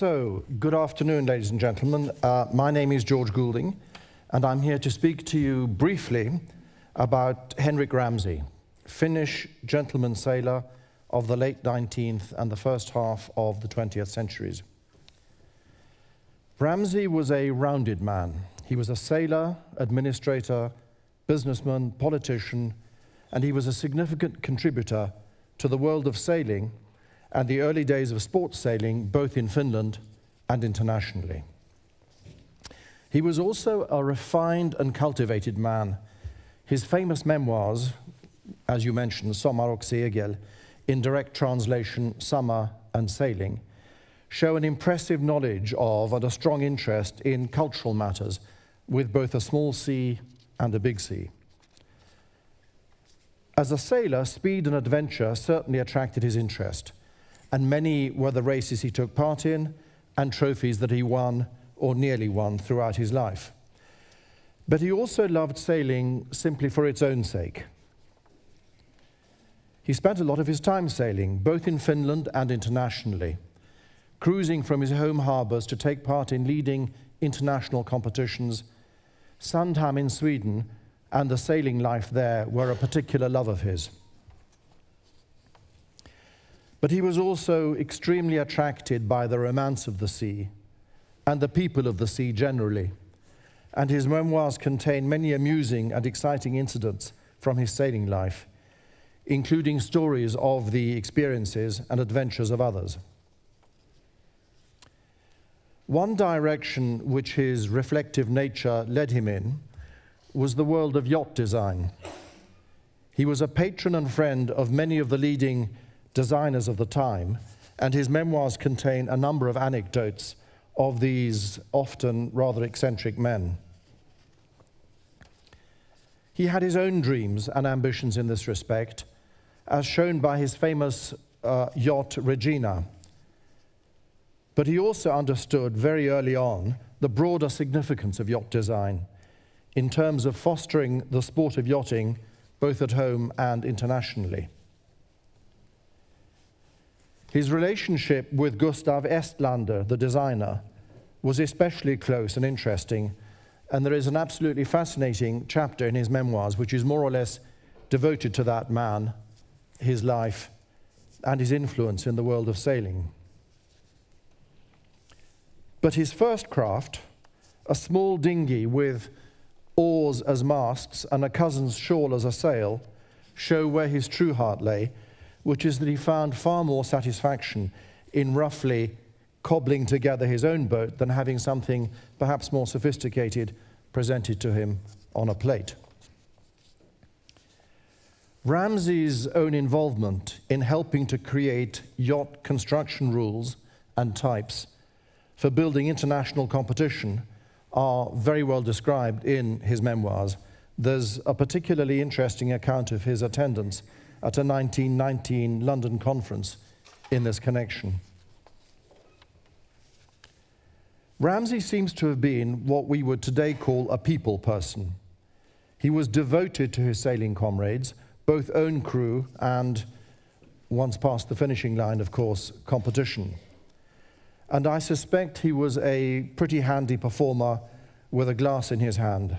So, good afternoon, ladies and gentlemen. My name is George Goulding, and I'm here to speak to you briefly about Henrik Ramsay, Finnish gentleman sailor of the late 19th and the first half of the 20th centuries. Ramsay was a rounded man. He was a sailor, administrator, businessman, politician, and he was a significant contributor to the world of sailing and the early days of sports sailing, both in Finland and internationally. He was also a refined and cultivated man. His famous memoirs, as you mentioned, Sommar och segel, in direct translation, Summer and Sailing, show an impressive knowledge of and a strong interest in cultural matters, with both a small sea and a big sea. As a sailor, speed and adventure certainly attracted his interest, and many were the races he took part in and trophies that he won or nearly won throughout his life. But he also loved sailing simply for its own sake. He spent a lot of his time sailing, both in Finland and internationally, cruising from his home harbours to take part in leading international competitions. Sandhamn in Sweden and the sailing life there were a particular love of his. But he was also extremely attracted by the romance of the sea and the people of the sea generally, and his memoirs contain many amusing and exciting incidents from his sailing life, including stories of the experiences and adventures of others. One direction which his reflective nature led him in was the world of yacht design. He was a patron and friend of many of the leading designers of the time, and his memoirs contain a number of anecdotes of these often rather eccentric men. He had his own dreams and ambitions in this respect, as shown by his famous yacht Regina. But he also understood very early on the broader significance of yacht design in terms of fostering the sport of yachting both at home and internationally. His relationship with Gustav Estlander, the designer, was especially close and interesting, and there is an absolutely fascinating chapter in his memoirs which is more or less devoted to that man, his life, and his influence in the world of sailing. But his first craft, a small dinghy with oars as masts and a cousin's shawl as a sail, show where his true heart lay, which is that he found far more satisfaction in roughly cobbling together his own boat than having something perhaps more sophisticated presented to him on a plate. Ramsay's own involvement in helping to create yacht construction rules and types for building international competition are very well described in his memoirs. There's a particularly interesting account of his attendance at a 1919 London conference in this connection. Ramsay seems to have been what we would today call a people person. He was devoted to his sailing comrades, both own crew and, once past the finishing line, of course, competition. And I suspect he was a pretty handy performer with a glass in his hand.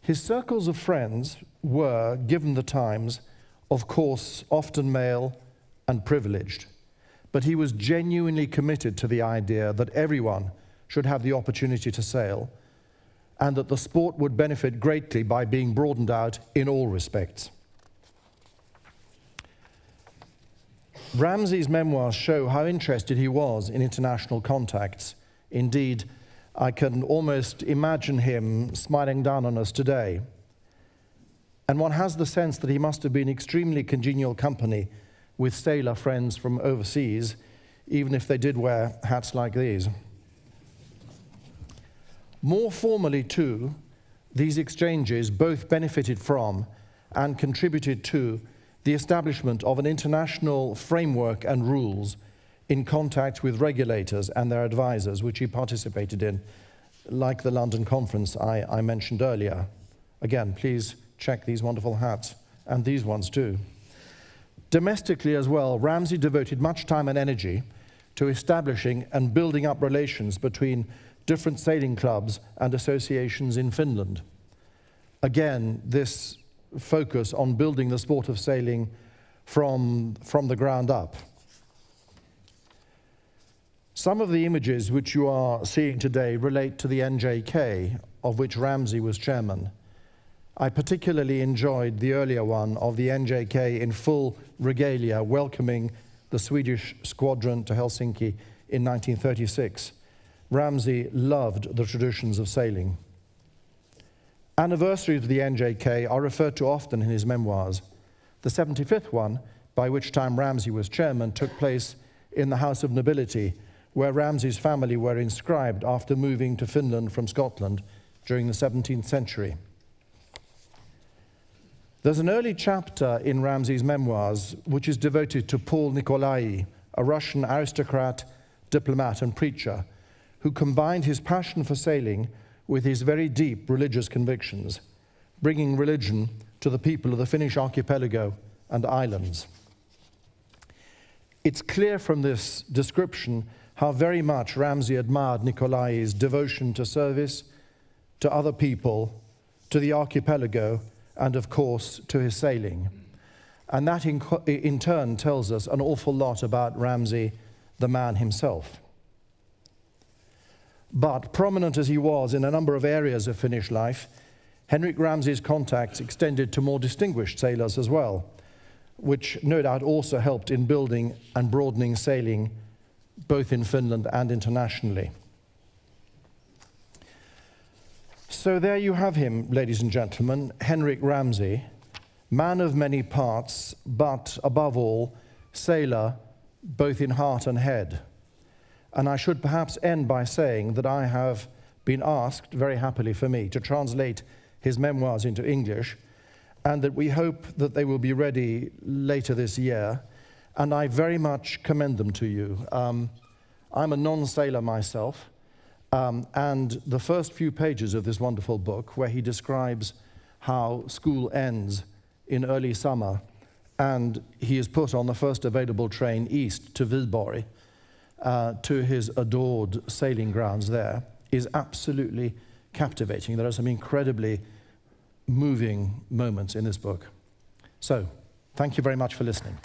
His circles of friends were, given the times, of course, often male and privileged. But he was genuinely committed to the idea that everyone should have the opportunity to sail, and that the sport would benefit greatly by being broadened out in all respects. Ramsay's memoirs show how interested he was in international contacts. Indeed, I can almost imagine him smiling down on us today. And one has the sense that he must have been extremely congenial company with sailor friends from overseas, even if they did wear hats like these. More formally, too, these exchanges both benefited from and contributed to the establishment of an international framework and rules in contact with regulators and their advisors, which he participated in, like the London conference I mentioned earlier. Again, please check these wonderful hats, and these ones too. Domestically as well, Ramsay devoted much time and energy to establishing and building up relations between different sailing clubs and associations in Finland. Again, this focus on building the sport of sailing from the ground up. Some of the images which you are seeing today relate to the NJK, of which Ramsay was chairman. I particularly enjoyed the earlier one of the NJK in full regalia welcoming the Swedish squadron to Helsinki in 1936. Ramsay loved the traditions of sailing. Anniversaries of the NJK are referred to often in his memoirs. The 75th one, by which time Ramsay was chairman, took place in the House of Nobility, where Ramsay's family were inscribed after moving to Finland from Scotland during the 17th century. There's an early chapter in Ramsay's memoirs which is devoted to Paul Nicolai, a Russian aristocrat, diplomat and preacher, who combined his passion for sailing with his very deep religious convictions, bringing religion to the people of the Finnish archipelago and islands. It's clear from this description how very much Ramsay admired Nicolai's devotion to service, to other people, to the archipelago, and of course to his sailing. And that in turn tells us an awful lot about Ramsay, the man himself. But prominent as he was in a number of areas of Finnish life, Henrik Ramsay's contacts extended to more distinguished sailors as well, which no doubt also helped in building and broadening sailing both in Finland and internationally. So there you have him, ladies and gentlemen, Henrik Ramsay, man of many parts, but above all, sailor both in heart and head. And I should perhaps end by saying that I have been asked, very happily for me, to translate his memoirs into English, and that we hope that they will be ready later this year, and I very much commend them to you. I'm a non-sailor myself, and the first few pages of this wonderful book, where he describes how school ends in early summer, and he is put on the first available train east to Viborg, to his adored sailing grounds there, is absolutely captivating. There are some incredibly moving moments in this book. So, thank you very much for listening.